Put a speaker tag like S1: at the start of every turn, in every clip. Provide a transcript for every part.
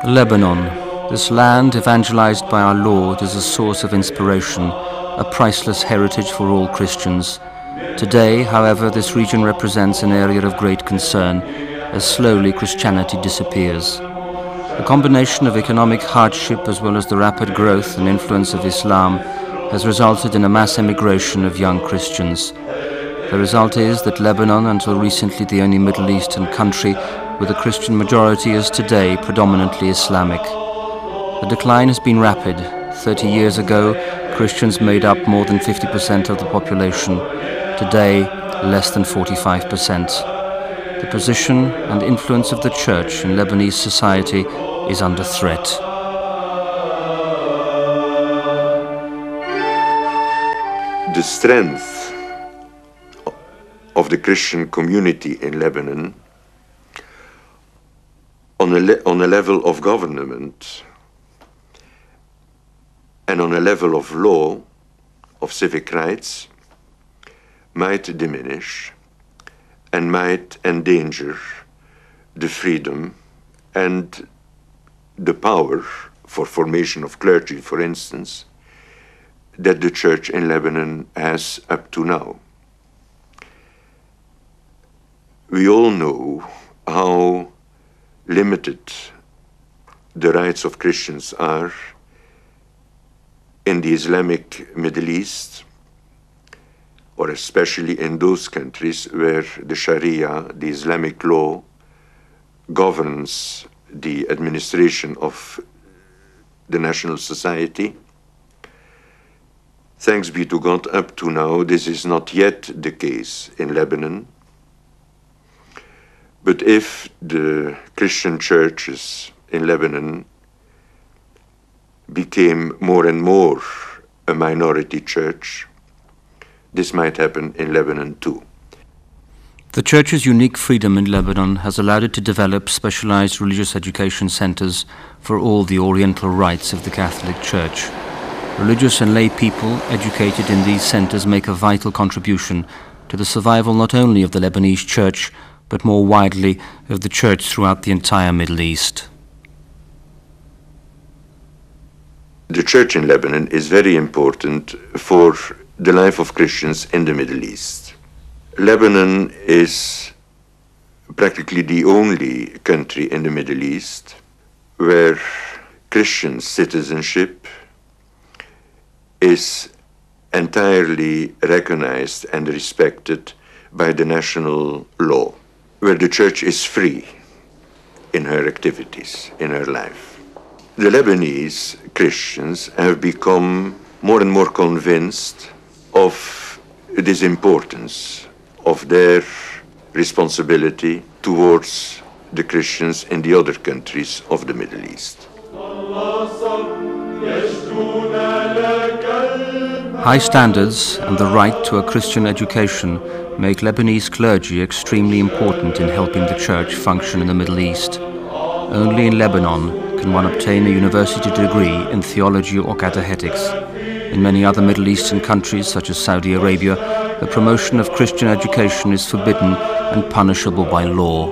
S1: Lebanon, this land evangelized by our Lord, is a source of inspiration, a priceless heritage for all Christians. Today, however, this region represents an area of great concern as slowly Christianity disappears. The combination of economic hardship as well as the rapid growth and influence of Islam has resulted in a mass emigration of young Christians. The result is that Lebanon, until recently the only Middle Eastern country with a Christian majority, is today predominantly Islamic. The decline has been rapid. 30 years ago, Christians made up more than 50% of the population. Today, less than 45%. The position and influence of the Church in Lebanese society is under threat.
S2: The strength of the Christian community in Lebanon on a level of government and on a level of law, of civic rights, might diminish and might endanger the freedom and the power for formation of clergy, for instance, that the Church in Lebanon has up to now. We all know how limited the rights of Christians are in the Islamic Middle East, or especially in those countries where the Sharia, the Islamic law, governs the administration of the national society. Thanks be to God, up to now, this is not yet the case in Lebanon. But if the Christian churches in Lebanon became more and more a minority church, this might happen in Lebanon too.
S1: The Church's unique freedom in Lebanon has allowed it to develop specialized religious education centers for all the Oriental rites of the Catholic Church. Religious and lay people educated in these centers make a vital contribution to the survival not only of the Lebanese Church, but more widely of the Church throughout the entire Middle East.
S2: The Church in Lebanon is very important for the life of Christians in the Middle East. Lebanon is practically the only country in the Middle East where Christian citizenship is entirely recognized and respected by the national law, where the Church is free in her activities, in her life. The Lebanese Christians have become more and more convinced of this importance of their responsibility towards the Christians in the other countries of the Middle East.
S1: High standards and the right to a Christian education make Lebanese clergy extremely important in helping the Church function in the Middle East. Only in Lebanon can one obtain a university degree in theology or catechetics. In many other Middle Eastern countries, such as Saudi Arabia, the promotion of Christian education is forbidden and punishable by law.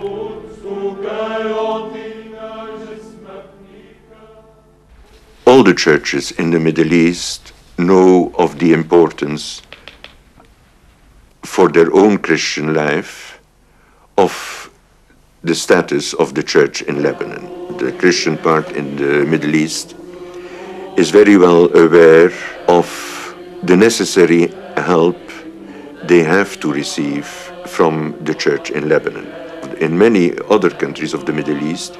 S2: All the churches in the Middle East know of the importance for their own Christian life of the status of the Church in Lebanon. The Christian part in the Middle East is very well aware of the necessary help they have to receive from the Church in Lebanon. In many other countries of the Middle East,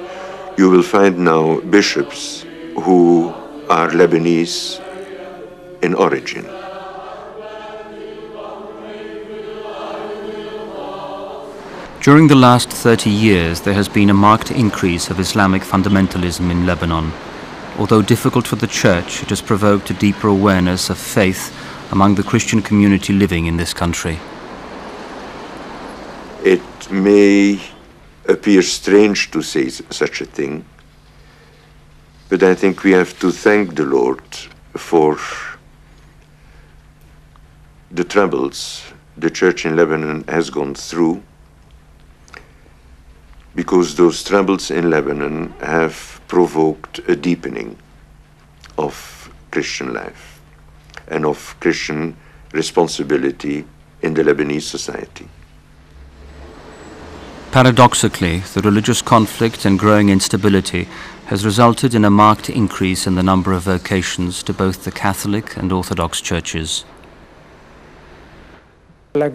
S2: you will find now bishops who are Lebanese in origin.
S1: During the last 30 years, there has been a marked increase of Islamic fundamentalism in Lebanon. Although difficult for the Church, it has provoked a deeper awareness of faith among the Christian community living in this country.
S2: It may appear strange to say such a thing, but I think we have to thank the Lord for the troubles the Church in Lebanon has gone through, because those troubles in Lebanon have provoked a deepening of Christian life and of Christian responsibility in the Lebanese society.
S1: Paradoxically, the religious conflict and growing instability has resulted in a marked increase in the number of vocations to both the Catholic and Orthodox churches.
S3: The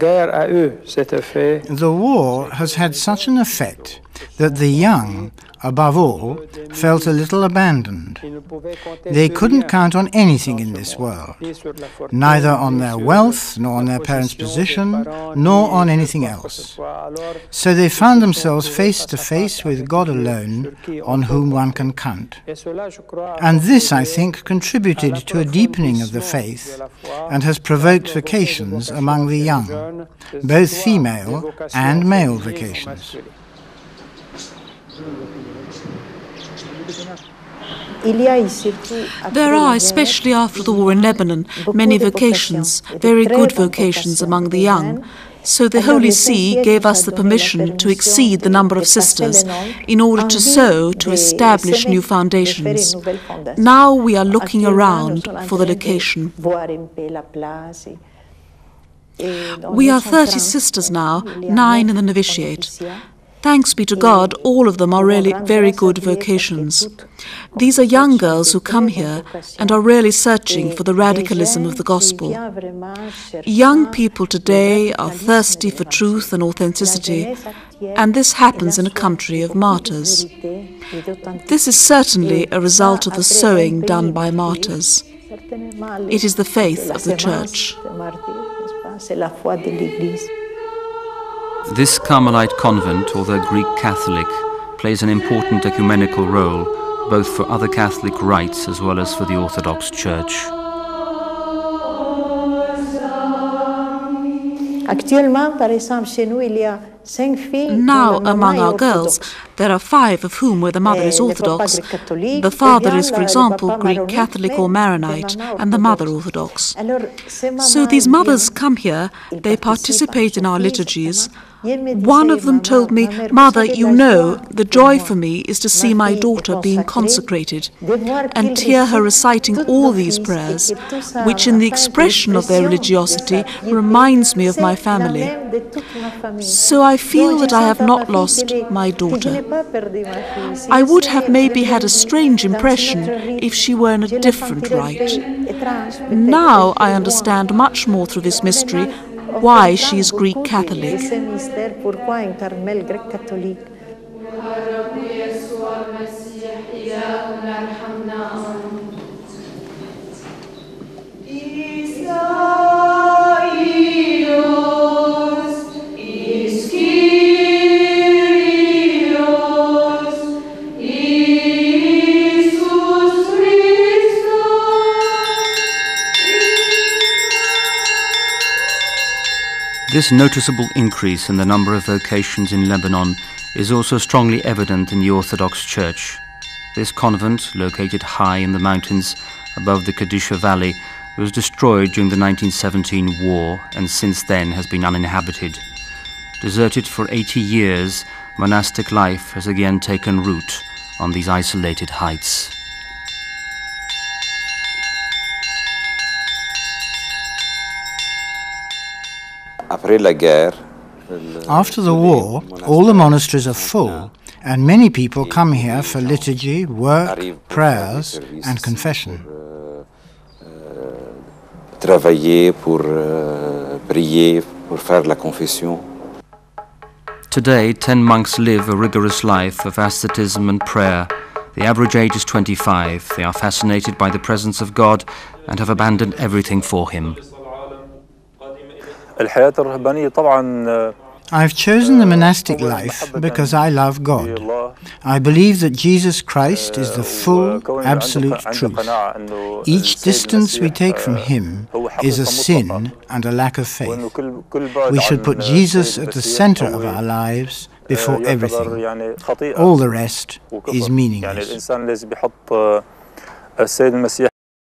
S3: war has had such an effect that the young, above all, felt a little abandoned. They couldn't count on anything in this world, neither on their wealth, nor on their parents' position, nor on anything else. So they found themselves face to face with God alone, on whom one can count. And this, I think, contributed to a deepening of the faith and has provoked vocations among the young, both female and male vocations.
S4: There are, especially after the war in Lebanon, many vocations, very good vocations among the young. So the Holy See gave us the permission to exceed the number of sisters in order to sow, to establish new foundations. Now we are looking around for the location. We are 30 sisters now, 9 in the novitiate. Thanks be to God, all of them are really very good vocations. These are young girls who come here and are really searching for the radicalism of the gospel. Young people today are thirsty for truth and authenticity, and this happens in a country of martyrs. This is certainly a result of the sowing done by martyrs. It is the faith of the Church.
S1: This Carmelite convent, although Greek Catholic, plays an important ecumenical role, both for other Catholic rites as well as for the Orthodox Church.
S4: Now, among our girls, there are 5 of whom where the mother is Orthodox. The father is, for example, Greek Catholic or Maronite, and the mother Orthodox. So these mothers come here, they participate in our liturgies. One of them told me, "Mother, you know, the joy for me is to see my daughter being consecrated and to hear her reciting all these prayers, which in the expression of their religiosity reminds me of my family. So I feel that I have not lost my daughter. I would have maybe had a strange impression if she were in a different rite. Now I understand much more through this mystery why she is Greek Catholic."
S1: This noticeable increase in the number of vocations in Lebanon is also strongly evident in the Orthodox Church. This convent, located high in the mountains above the Kadisha Valley, was destroyed during the 1917 war and since then has been uninhabited. Deserted for 80 years, monastic life has again taken root on these isolated heights.
S3: After the war, all the monasteries are full, and many people come here for liturgy, work, prayers, and confession.
S1: Today, 10 monks live a rigorous life of asceticism and prayer. The average age is 25. They are fascinated by the presence of God and have abandoned everything for Him.
S3: I've chosen the monastic life because I love God. I believe that Jesus Christ is the full, absolute truth. Each distance we take from Him is a sin and a lack of faith. We should put Jesus at the center of our lives before everything. All the rest is meaningless.